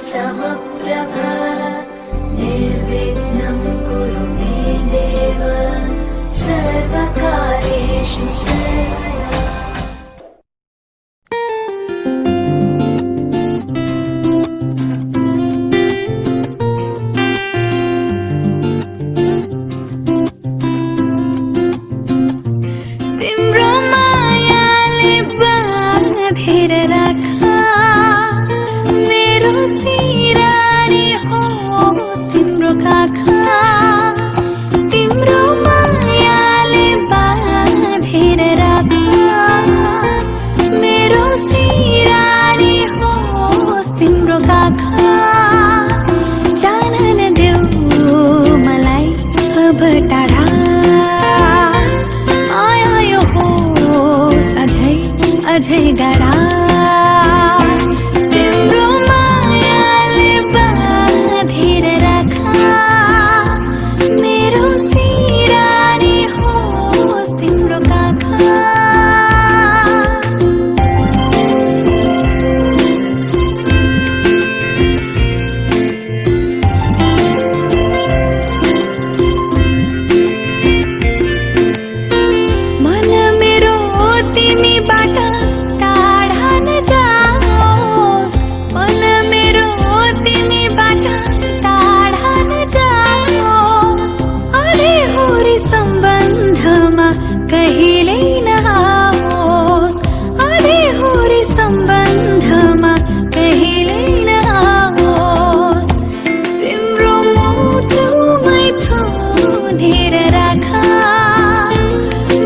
समप्रभ निर्विघ्नं कुरु मे देव सर्वकार्येषु सर्वदा। तिम्रो मायाले बाँधेर राखा मेरो सिरानी होस् तिम्रो काखा। तिम्रो मायाले बाँधेर राखा मेरो सिरानी होस् तिम्रो काखा। जान नदेऊ मलाई अब टाढा, अझै गाढा। तिम्रो मायाले बाँधेर राखा मेरो सिरानी होस् तिम्रो काखा। मन मेरो तिमीबाट कहिल्यै नआओस्, अधेहुरी सम्बन्धमा कहिल्यै नआओस्। तिम्रो मुटुमै थुनेर राखा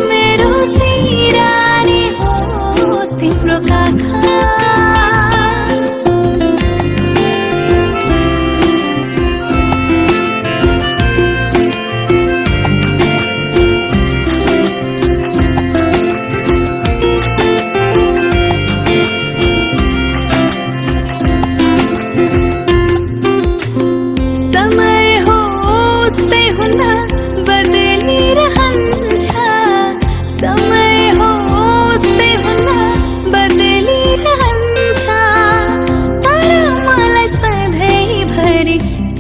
मेरो सिरानी होस् तिम्रो काखा।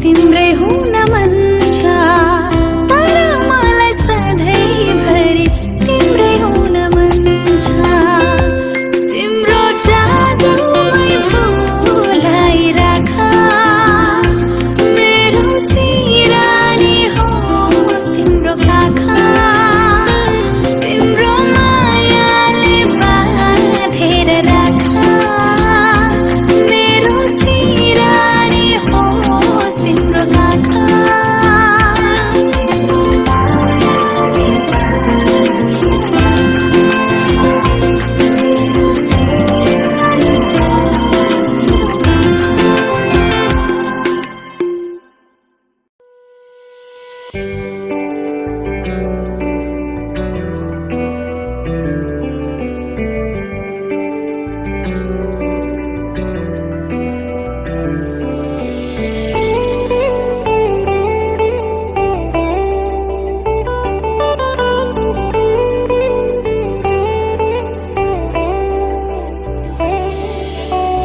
तिम्रै हुन मन छ तर मलाई सधैँभरि तिम्रै हुन मन छ। तिम्रो जादुमै भुलाइराख मेरो सिरानी होस् तिम्रो काखा। तिम्रो मायाले बाँधेर राख मेरो सिरानी होस् तिम्रो काखा।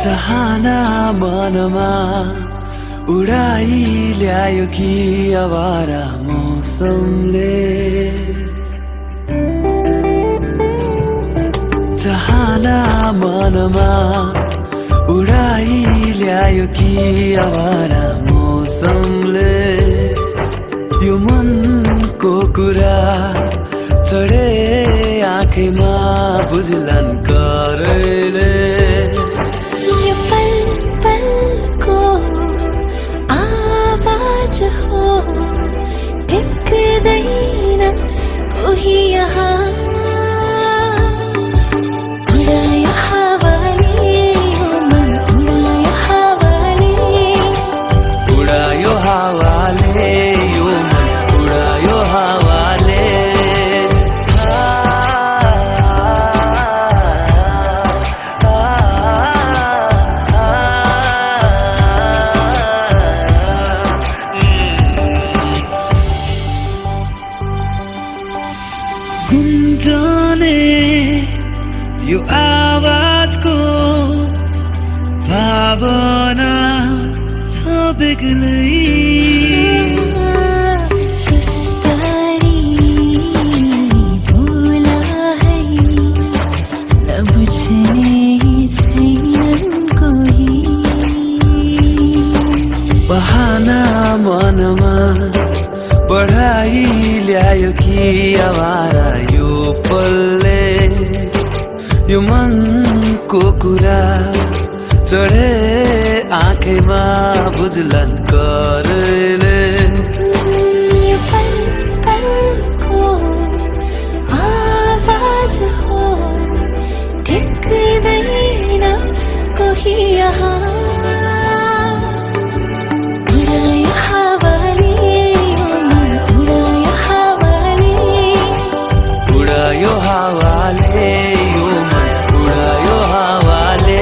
चाहना मनमा उडाई ल्यायो कि आवारा मौसमले चाहना मनमा उडाई ल्यायो कि आवारा मौसमले यो मनको कुरा चढे आँखैमा बुझलन करैले यो पल पलको आवाज हो टिक्दैन कोही यहाँ उडायो हावाले यो मन उडायो हावाले उडायो हावाले यो मन उडायो हावाले गुन्जने यो आवाजको भावना छ बेग्लै सुस्तरी बोला है नबुझ्ने छैनन् कोही बहाना मनमा बढाई ल्यायो कि आवारा यो पलले यो मनको कुरा चढे आँखैमा बुझलन करैले यो पल पलको आवाज हो टिक्दैन कोही यहाँ उडायो हावाले यो मन उडायो हावाले उडायो हावाले यो मन उडायो हावाले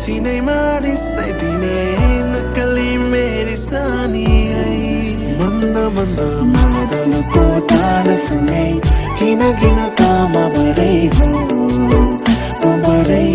चिनैमा रिसाइदिने नक्कली मेरी सानी है मन्द मन्द मदनको तालसँगै किन किन तामा भरै हो म भरै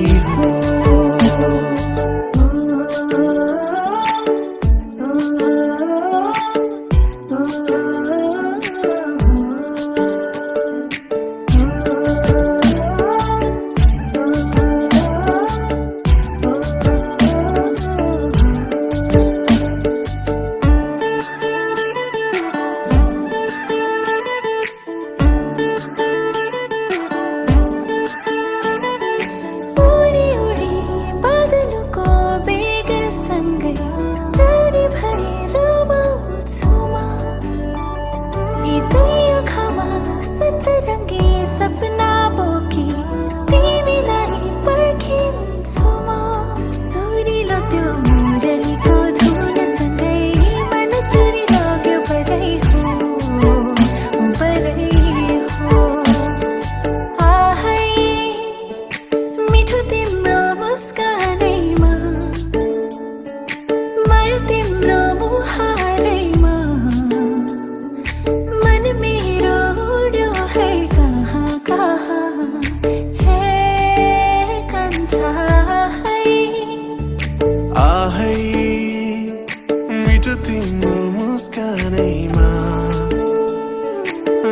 सबैमा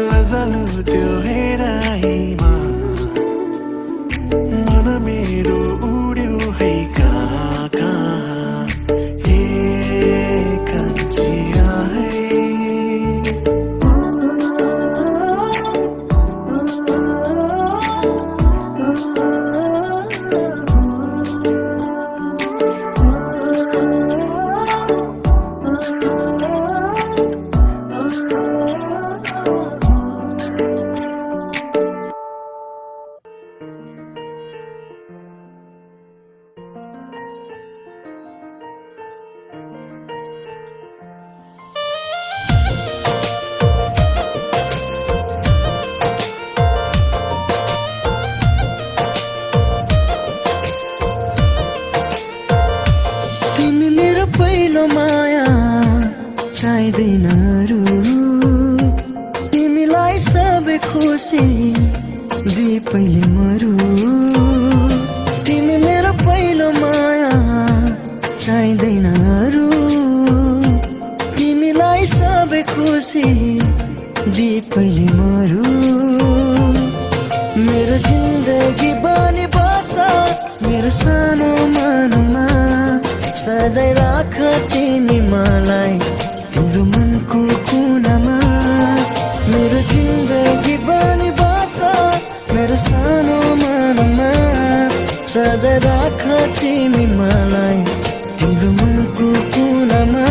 लजालु त्यो हेराइमा मन मेरो उड्यो है कहाँ कहाँ हे कान्छिया है तिमी मेरो पहिलो माया चाहिँदैन अरू तिमीलाई सबै खुसी दिए पहिले मरु तिमी मेरो पहिलो माया चाहिँदैन अरू तिमीलाई सबै खुसी दिए पहिले मरु मेरो जिन्दगी बनी बस मेरो सानो मनमा सजाइ राख तिमी मलाई तिम्रो मनको कुनामा मेरो जिन्दगी बनी बस मेरो सानो मनमा सजाइ राख तिमी मलाई तिम्रो मनको कुनामा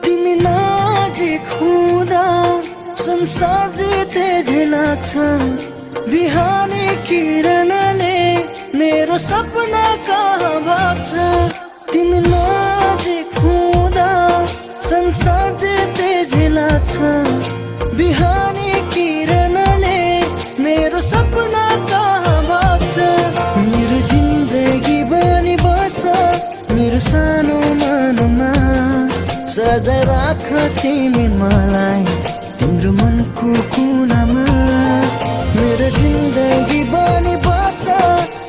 तिमी नजिक हुँदा संसार जिते झै लाग्छ बिहानी किरणले मेरो सपना कहाँ भाग्छ तिमी नजिक हुँदा संसार जिते झै लाग्छ बिहानी किरणले मेरो सपना कहाँ भाग्छ मेरो जिन्दगी बनी बस मेरो सानो मनमा सजाइ राख तिमी मलाई तिम्रो मनको कुनामा मेरो जिन्दगी बनी बस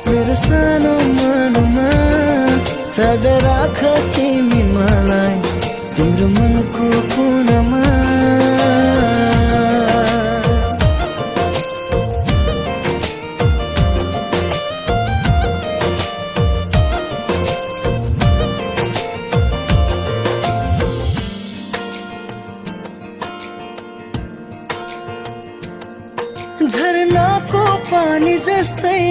मेरो सानो मनमा सजाइ राख तिमी मलाई तिम्रो मनको कुनामा झरनाको पानी जस्तै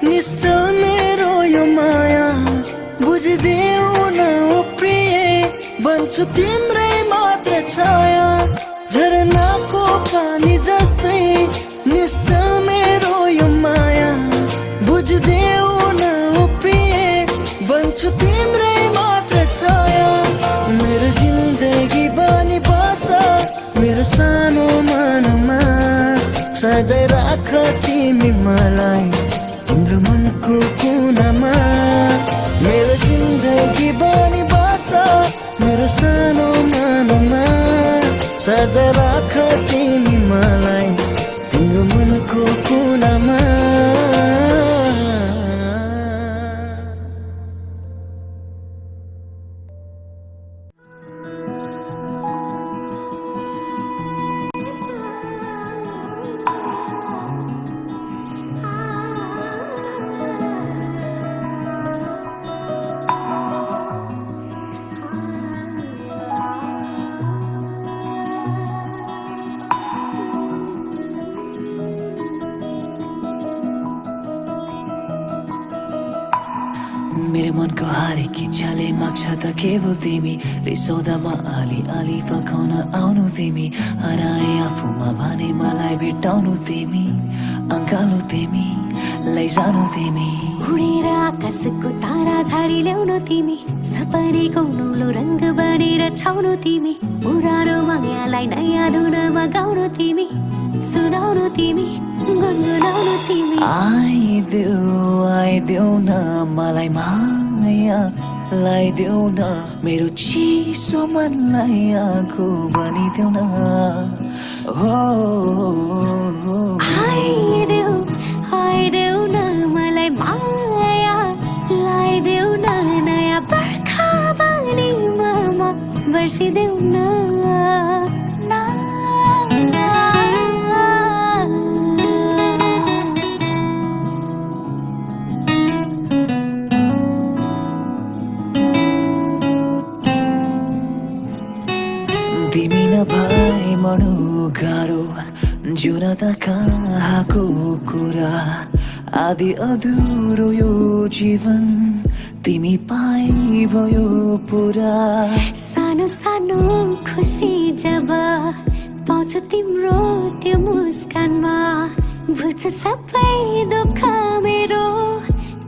निश्चल मेरो यो माया बुझिदेऊ न ओ प्रिय बन्छु तिम्रै मात्र छाया झरनाको पानी जस्तै निश्चल मेरो यो माया बुझिदेऊ न ओ प्रिय बन्छु तिम्रै मात्र छाया मेरो जिन्दगी बनी बस मेरो सानो मनमा सजाइ राख तिमी मलाई तिम्रो मनको कुनामा मेरो जिन्दगी बनी बस मेरो सानो मनमा सजाइ राख तिमी मलाई तिम्रो मनको कुनामा मेरो मनको हारेकी छले माग्छ त केवल तिमी रिसौदामा आली आली फकाउन आउनु तिमी हराए आफूमा भने मलाई भेटाउनु तिमी अङ्काल्नु तिमी लैजानु तिमी उडेर आकाशको तारा झारी ल्याउनु तिमी सपनेको नौलो रङ्ग बनेर छाउनु तिमी पुरानो मायालाई नयाँ धुनमा गाउनु तिमी सुनाउनु तिमी गुनगुनाउनु तिमी आइदेऊ न मलाई माया लाइदेऊ न मेरो चिसो मनलाई आगो बनिदेऊ न हो आइदेऊ न मलाई माया लाइदेऊ न नयाँ बर्खा पानीमा म बर्सिदेऊ न तिमी नभए मर्नु गाह्रो जिउन त कहाँको कुरा आदि अधुरो यो जीवन तिमी पाइ भयो पुरा सानो सानो खुसी जब पाउँछु तिम्रो त्यो मुस्कानमा भुल्छु सबै दुःख मेरो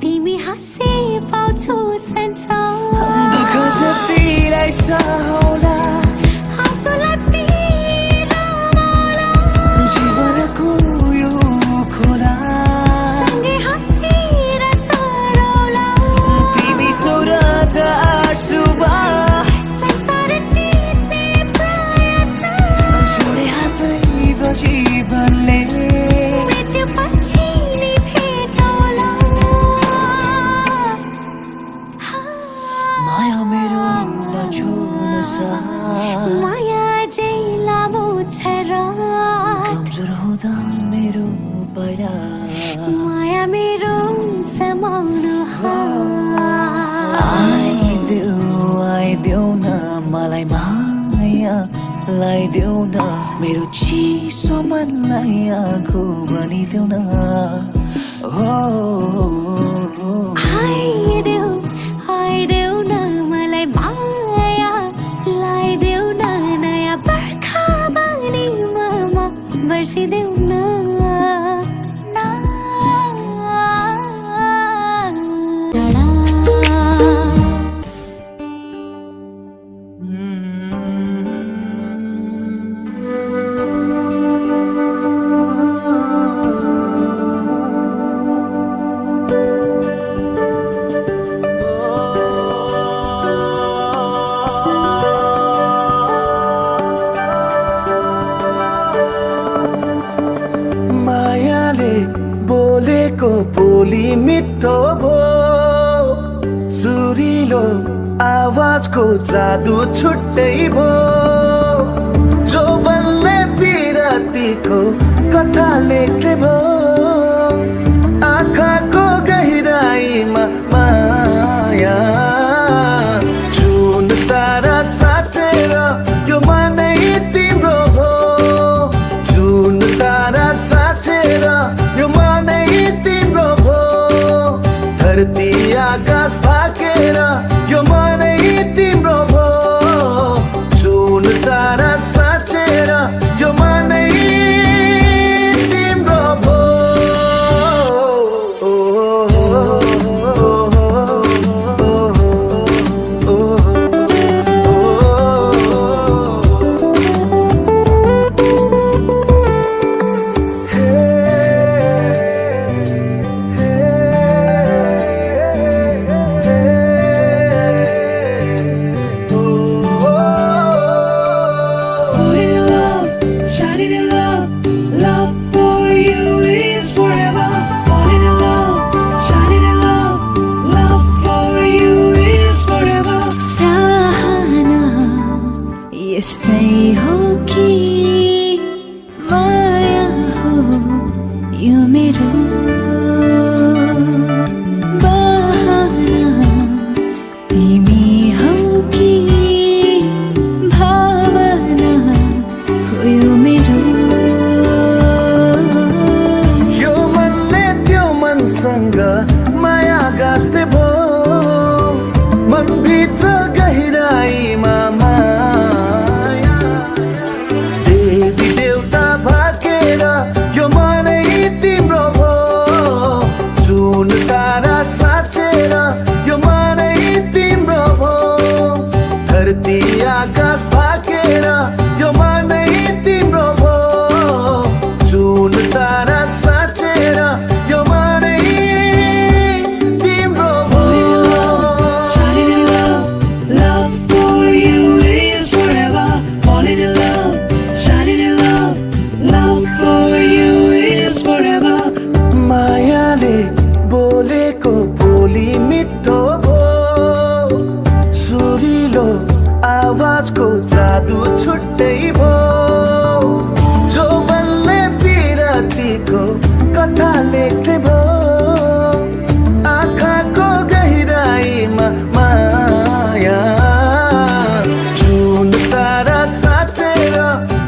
तिमी हाँसी पाउँछु संसार दुःख जतिलाई सहोला आँसुलाई पिराउला जीवनको यो खोला सँगै हाँसेर तराउला तिमी सुरत आँसुमा संसार जित्ने प्रयत्न छोडे हातै जीवनले मृत्यु पछि नि भेटौला माया मेरो नछोड्न सा माया चाहिँ लामो छ रात कमजोर हुँदा मेरो पाइला माया मेरो समाउनु आइदेऊ न मलाई माया लाइदेऊ न मेरो चिसो मनलाई आगो बनिदेऊ न हो आइदेऊ न मलाई माया लाइदेऊ न नयाँ बर्खा पानीमा म बर्सिदेऊ न मायाले बोलेको बोली मिठो भो सुरिलो आवाजको जादु छुट्टै भो जो बल्ले पिरतीको कथा लेख्ने भो आँखाको गहिराईमा माया जुन तारा साँचेर यो मनै तिम्रो भो जुन तारा साँचेर यो मनै तिम्रो भो धरती आकाश भाकेर यो मनै तिम्रो भो जुन तारा साँचेर यो मनै तिम्रो भो यस्तै हो कि माया हो यो मेरो बहाना तिमी हौ कि भावना हो यो मेरो यो मनले त्यो मनसँग माया गाँस्ने भो मनभित्र गहिराईमा माया कथा लेख्ने भो आँखाको गहिराईमा माया जुन तारा साँचेर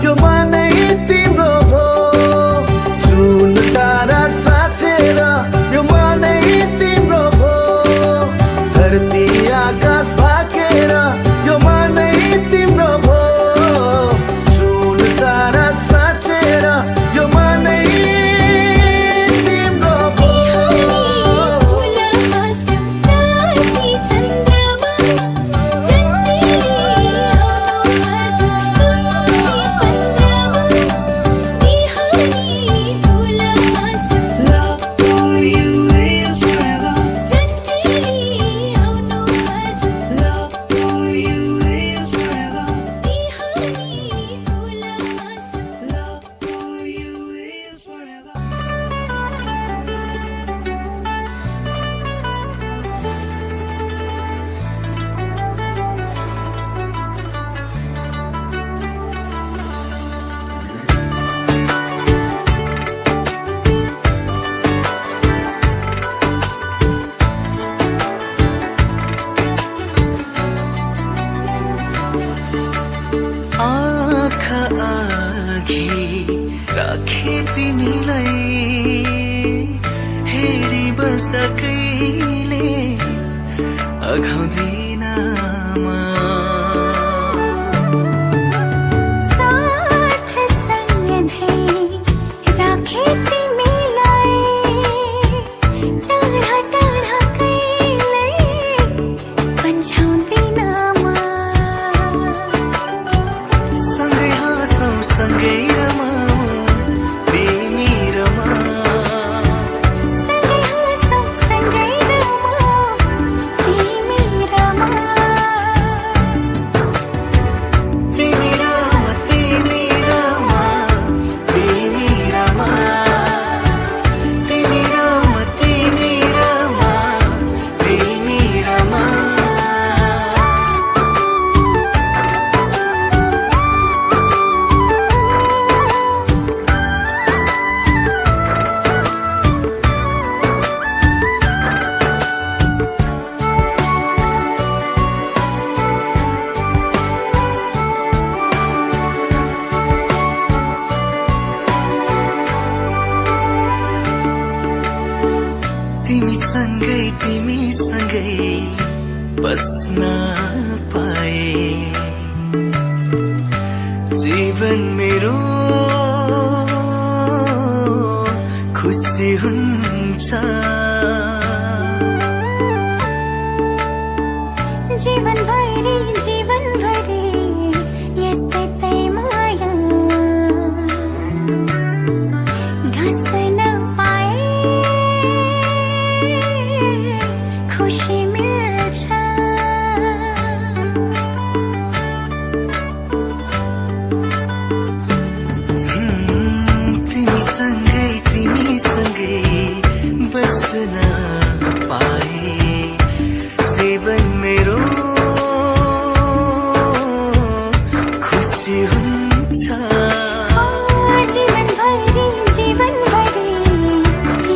यो मनै तिम्रो हो जुन तारा साँचेर यो मनै तिम्रो हो धरती आकाश भाकेर यो मनै तिम्रो हो जुन तारा साँचेर यो मनै तिम्रो हो आँखा आँखी राखे तिमीलाई हेरी बस्दा कहिले अघाउँदिन म साथ सङ्गधै राखे तिमीलाई टाढा टाढा कहिल्यै पन्छाउँदिन म सँगै हाँसौँ सँगै रमाऊ तिमी रमा सँगै हाँसौँ सँगै रमाऊ तिमी रमा तिमी रमा तिमी रमा तिमी रमा तिमी रमा तिमी रमा तिमी रमा तिमी सँगै बस्न पाए जीवन मेरो खुसी हुन्छ जीवनभरि यसै तै माया घाँस्न पाए खुसी मिल्छ तिमी सँगै बस्न पाए जीवन मेरो खुसी हुन्छ जीवनभरि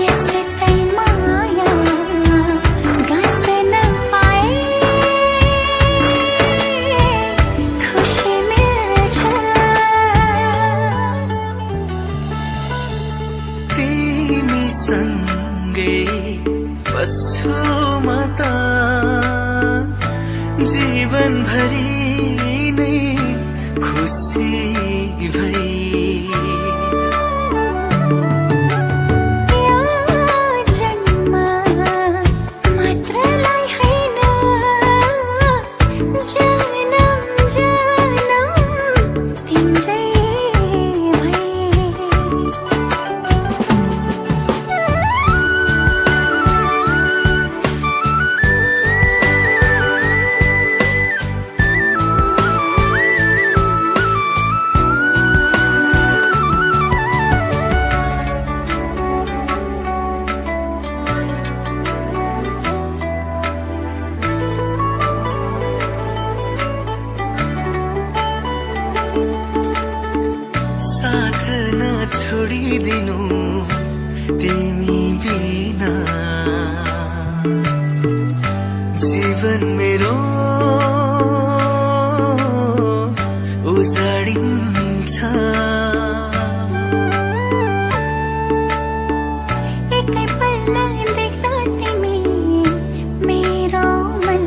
यसै तै माया घाँस्न पाए खुसी मिल्छ तिमी सँगै बस्छु म त जीवनभरि नै खुसी भई जन्म मात्रलाई होइन जनम जनम तिम्रै भई साथ न छोडिदिनु तिमी बिना जीवन मेरो उजाडिन्छ एकै पल्ट देख्दा तिमी मेरो मन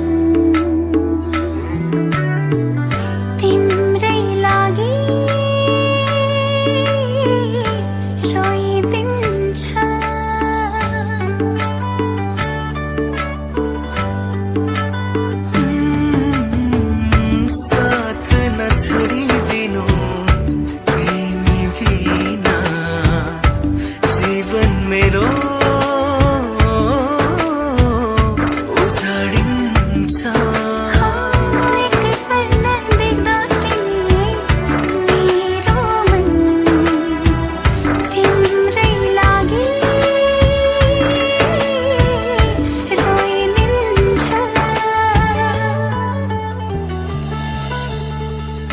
तिम्रै लागि रोइदिन्छ साथ नछोडिदिनु तिमी बिना जीवन मेरो उजाडिन्छ एकै पल्ट देख्दा तिमी मेरो मन तिम्रै लागि रोइदिन्छ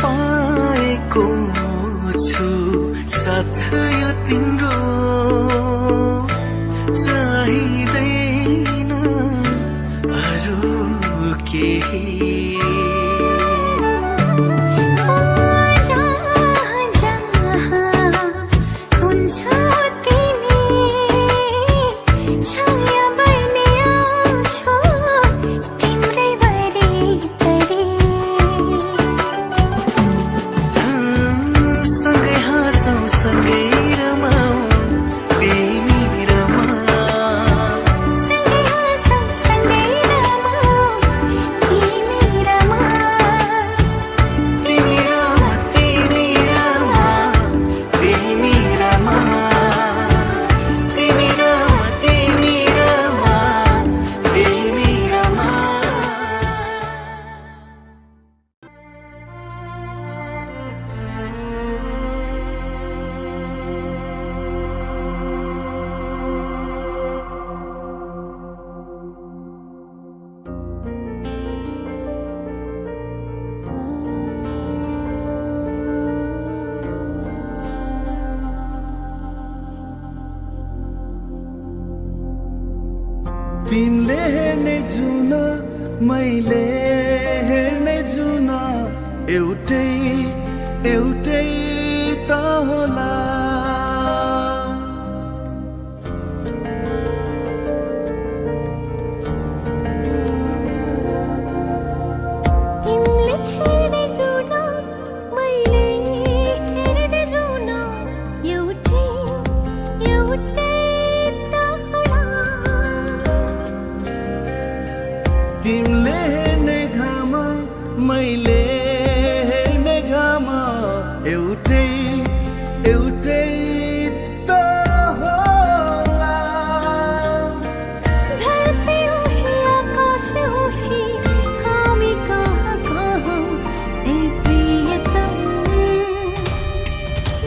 पाएको छु साथ यो तिम्रो चाहिँदैन अरू केही जहाँ जहाँ हुन्छ तिमी छाया बनी आउँछु तिम्रै वरिपरि सँगै हाँसौँ सँगै रमाऊ तिमी र म सँगै हाँसौँ सँगै रमाऊ तिमी र म तिमी र म तिमी र म तिमी र म तिमी र म तिमी र म तिमी र म तिमीले हेर्ने जुन मैले हेर्ने जुन एउटै एउटै त होला तिमीले हेर्ने जुन मैले हेर्ने जुन एउटै एउटै त होला तिमीले हेर्ने घाम मैले हेर्ने घाम एउटै एउटै त होला धरती उही आकाश उही हामी कहाँ कहाँ ए प्रियतम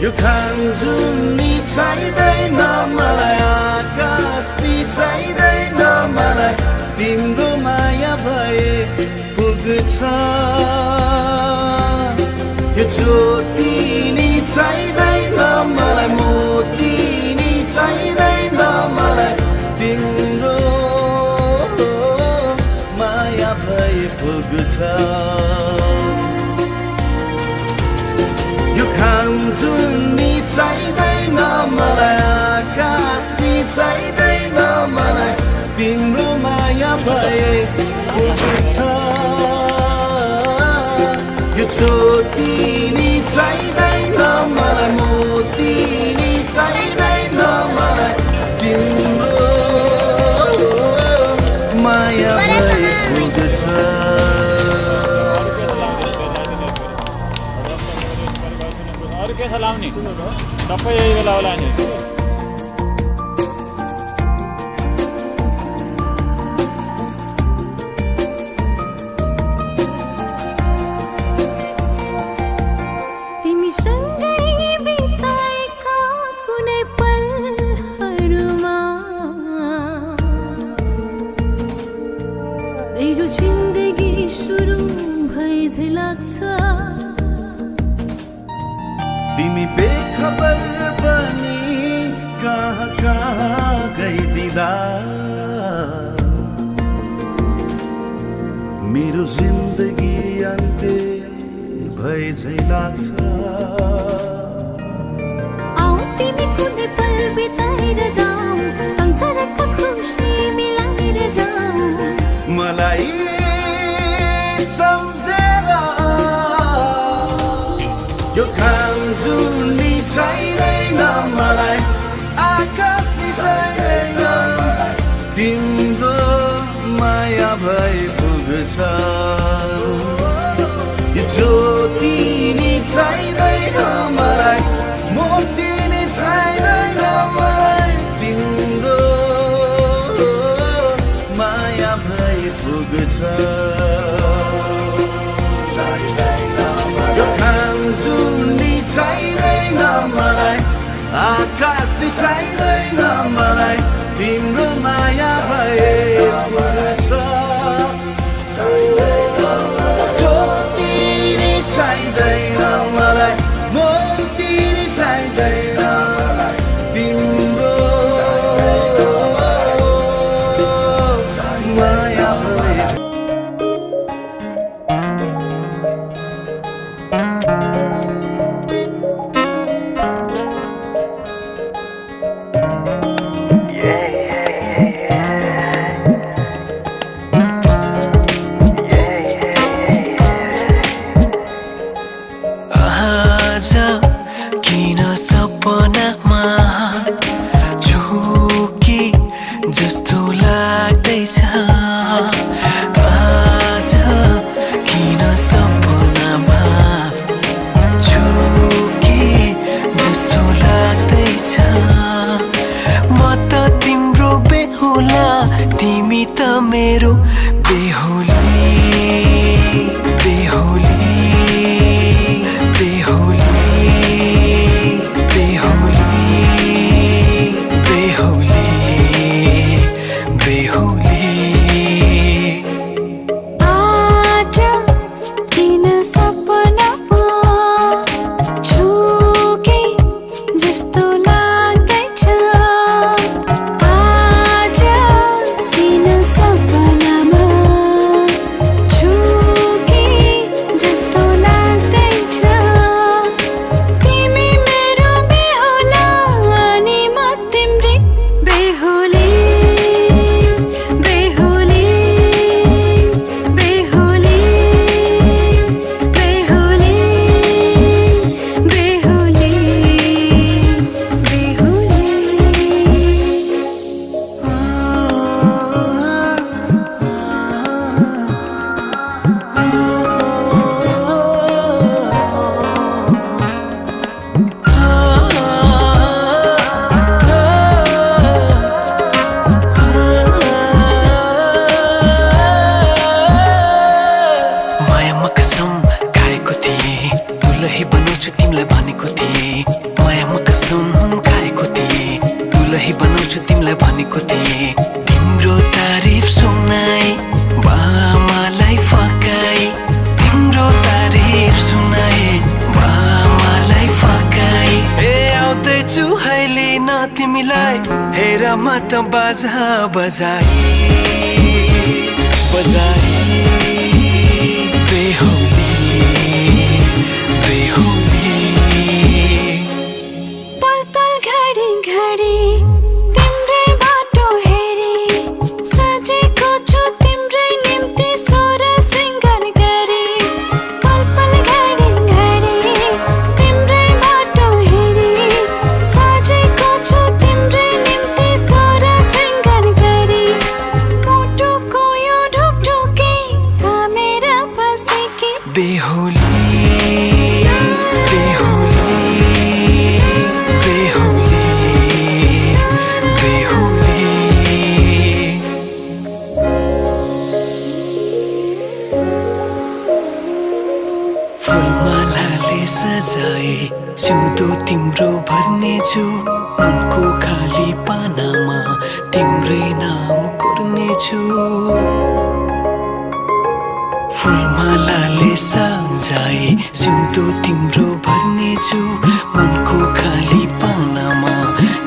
यो खान जुन नि चाहिँदैन मलाई आकाश नि चाहिँदैन मलाई तिम्रो माया भए पुग्छ यो ज्योति नि चाहिँदैन मलाई मोती नि चाहिँदैन मलाई तिम्रो माया भए पुग्छ यो घाम जुन नि चाहिँदैन मलाई आकाश नि चाहिँदैन मलाई तिम्रो माया भए पुग्छ यो ज्योति नि चाहिँदैन मलाई मोती नि चाहिँदैन मलाई तिम्रो माया भए पुग्छ अरू के छ लाउने सबै यही बेला होला नि तिमीसँगै बिताएका कुनै पलहरूमा मेरो जिन्दगी सुरु भए झै लाग्छ तिमी बेखबर बनी कहाँ कहाँ गइदिँदा मेरो जिन्दगी अन्त्य भए झै लाग्छ आओ तिमी कुनै पल बिताएर जाऊ संसारका खुसी मिलाएर जाऊ मलाई सम्झेर यो घाम जुनी चाहिँदैन मलाई आकाश नि चाहिँदैन तिम्रो माया भए पुग्छ यो ज्योति नि चाहिँदैन मलाई मोती नि चाहिँदैन मलाई तिम्रो माया भए पुग्छ यो घाम जुनी चाहिँदैन मलाई आकाश नि चाहिँदैन मलाई तिम्रो माया भए पुग्छ ज्योति नि चाहिँदैन मलाई मोती नि चाहिँदैन तिम्रो माया भए आज किन सपनामा झुकी जस्तो लाग्दैछ आज किन सपनामा झुकी जस्तो लाग्दैछ म त तिम्रो बेहुला तिमी त मेरो बेहुली बेहुली बेहुली बेहुली बेहुली आज किन सपनामा झुके जस्तो लाग्दैछ आज किन सपनामा झुके जस्तो लाग्दैछ तिमी मेरो बेहुला अनि म तिम्रै बेहुली बेहुली बेहुली बेहुली बेहुली मायामा कसम खाएको थिएँ दुलही बनाउँछु तिमीलाई भनेको थिएँ मायामा कसम खाएको थिएँ दुलही बनाउँछु तिमीलाई भनेको थिएँ तिम्रो तारिफ सुनाई बामालाई फकाई तिम्रो तारिफ सुनाई बामालाई फकाई ए आउँदैछु अहिले न तिमीलाई हेर म त बाजा बजाई बजाई बेहुली बेहुली पल पल घडी घडी तिम्रै बाटो हेरी सजेको छु तिम्रै निम्ति सोर सिंगार गरी पल पल घडी घडी तिम्रै बाटो हेरी सजेको छु तिम्रै निम्ति सोर सिंगार गरी मुटुको यो ढुकढुकी थामेर बसेकी बेहुली बेहुली बेहुली बेहुली फुलमालाले सजाए सिउँदो तिम्रो भर्नेछु मनको खाली पानामा तिम्रै नाम कोर्नेछु फुलमालाले सजाए सिउँदो तिम्रो भर्नेछु मनको खाली पानामा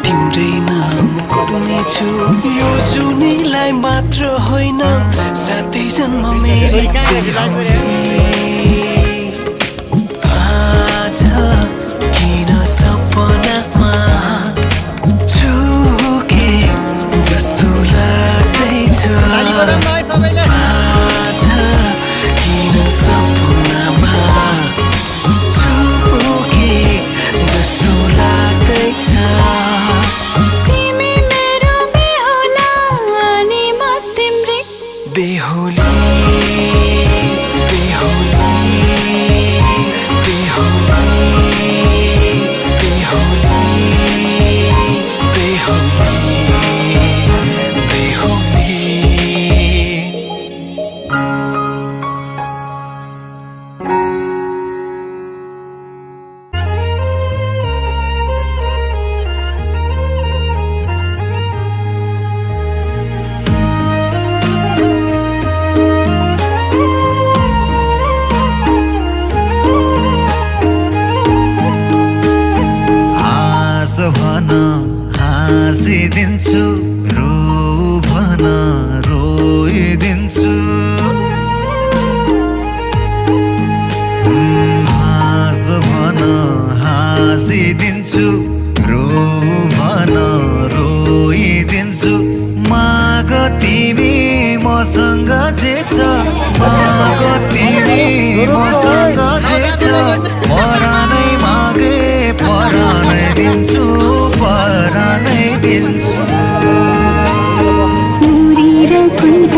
तिम्रै छु यो जुनीलाई मात्र होइन साथै जन्म मेरो आज किन सपनामा छुके जस्तो लाग्दैछ आज किन सपनामा छुके जस्तो लाग्दैछ तिमी मेरो बेहुला अनि म तिम्रै बेहुली बेहुली हाँसिदिन्छु रो भन रोइदिन्छु हाँस भन हाँसिदिन्छु रो भन रोइदिन्छु माग तिमी मसँग जे छ माग तिमी मसँग जे छ परानै मागे परानै दिन्छु परानै दिन्छु मुरी र कुन्त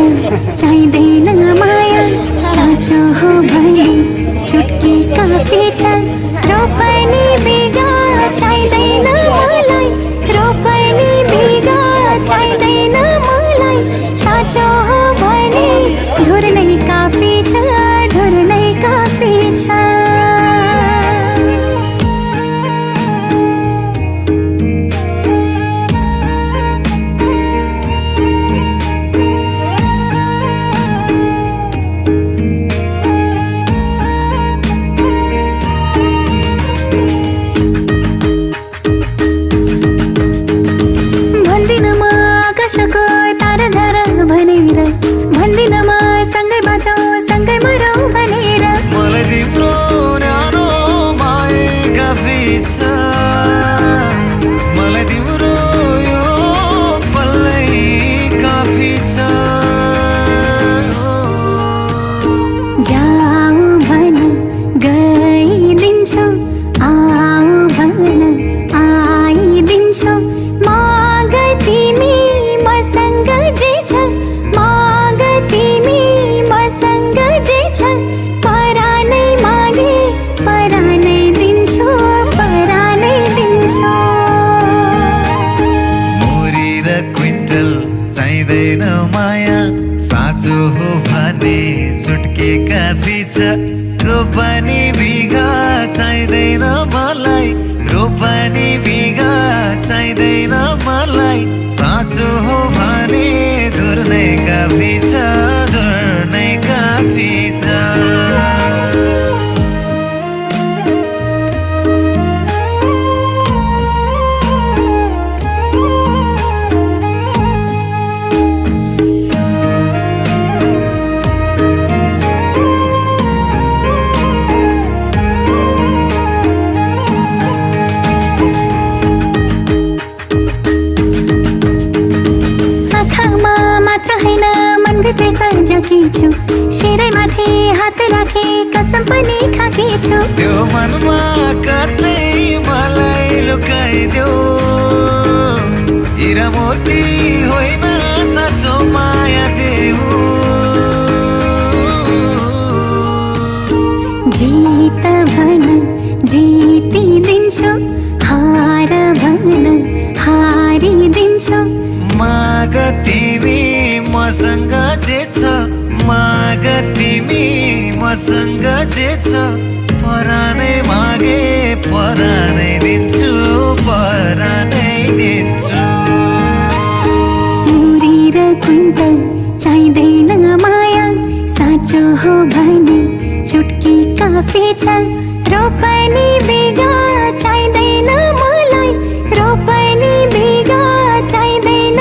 चाहिँदैन माया साँचो हो भने चुटकी काफी छ रोपनी बिगा चाहिँदैन मलाई रोपनी बिगा चाहिँदैन मलाई साँचो हो भने धुर नै काफी छ धुर नै काफी छ चाहिँदैन माया साँचो हो भने चुटकी काफी छ रोपनी बिगा चाहिँदैन मलाई रोपनी बिगा चाहिँदैन मलाई साँचो हो भने धुर नै काफी छ धुर नै काफी छ छु शिरै माथि हात राखे कसम पनि खाकी छु त्यो मनमा कतै मलाई लुकाइदेऊ हिरा मोती होइन साँचो माया देऊ जीत भन जितिदिन्छु हार भन हारिदिन्छु माग तिमी मसँग जे छ माग तिमी मसँग जे छ परानै मागे परानै दिन्छु परानै दिन्छु मुरी र कुन्त चाहिँदैन माया साँचो हो भने चुटकी काफी छ रोपनी बिगा चाहिँदैन मलाई रोपनी बिगा चाहिँदैन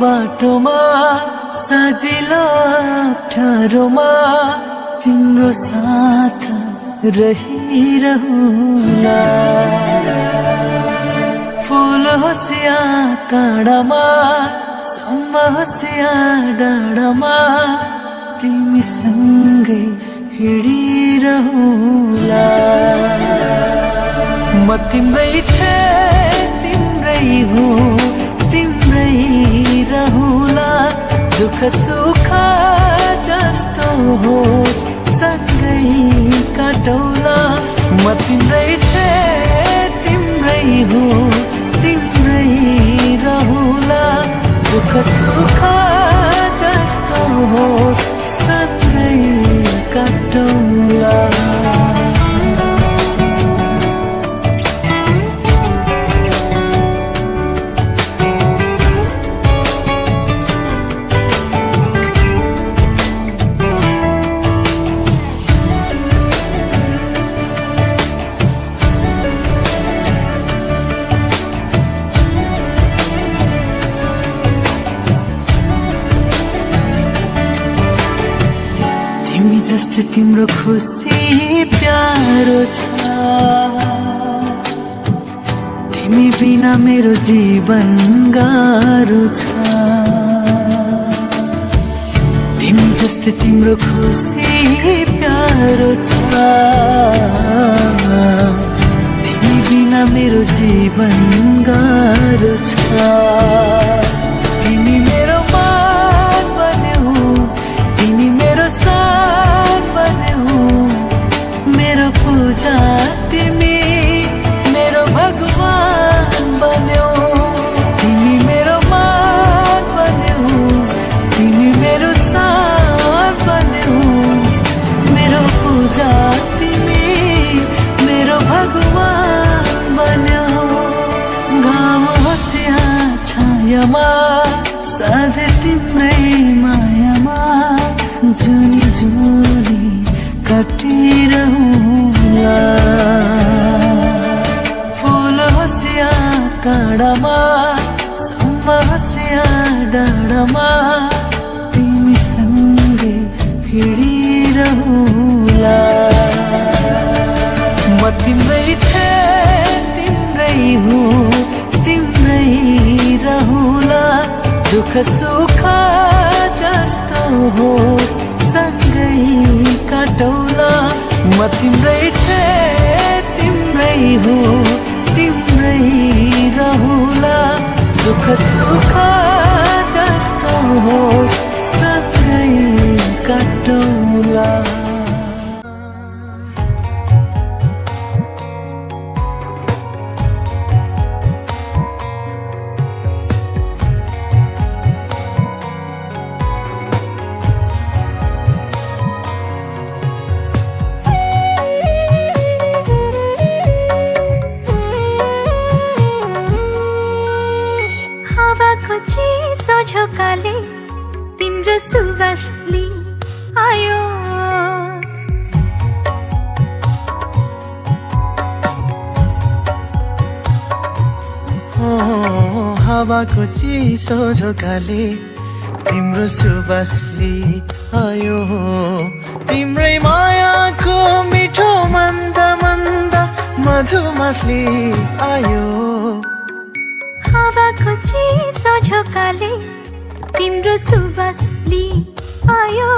बाटोमा सजिलो अप्ठ्यारोमा तिम्रो साथ रहिरहुला फूल होस् या काँडामा सम्म होस् या डाँडामा तिमीसँगै हिँडिरहुला म तिम्रै थिएँ तिम्रै हो तिम्रै रहुला दुःख सुख जस्तो होस् सँगै काटौला म तिम्रै थिएँ तिम्रै हो तिम्रै रहुला दुःख सुख जस्तो होस् सँगै काटौला तिमी जस्तो तिम्रो खुसी प्यारो छ तिमी बिना मेरो जीवन गाह्रो छ तिमी जस्तो तिम्रो खुसी प्यारो छ तिमी बिना मेरो जीवन गाह्रो छ तिमी मेरो मान बन्यौ तिमी मेरो सान बन्यौ मेरो पूजा तिमी मेरो भगवान बन्यौ तिमी मेरो मान बन्यौ तिमी मेरो सान बन्यौ मेरो पूजा तिमी मेरो भगवान बन्यौ घाम होस् या छायामा सधैँ तिम्रै मायामा जुनी जुनी काटिरहुला फूल होस् या काँडामा सम्म होस् या डाँडामा तिमीसँगै हिँडिरहुला म तिम्रै थिएँ तिम्रै हो तिम्रै रहुला दुःख सुख जस्तो होस् सँगै काटौला म तिम्रै थिएँ तिम्रै हो तिम्रै रहुला दुःख सुख जस्तो होस् सँगै काटौला चिसो झोकाले तिम्रो सुवास आयो हावाको चिसो झोकाले तिम्रो सुवास आयो तिम्रै मायाको मिठो मन्द मन्द मधुमासले आयो हावाको चिसो झोकाले तिम्रो सुवास आयो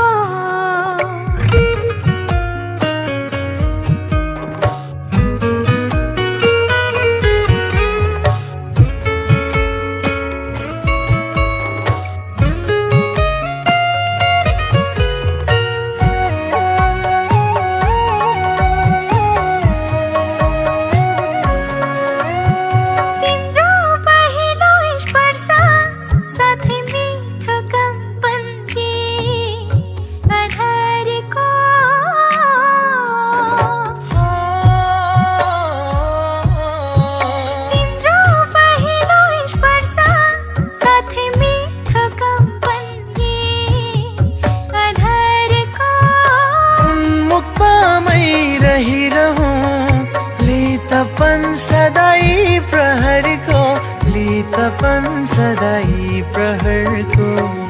सपन सदाई प्रहरको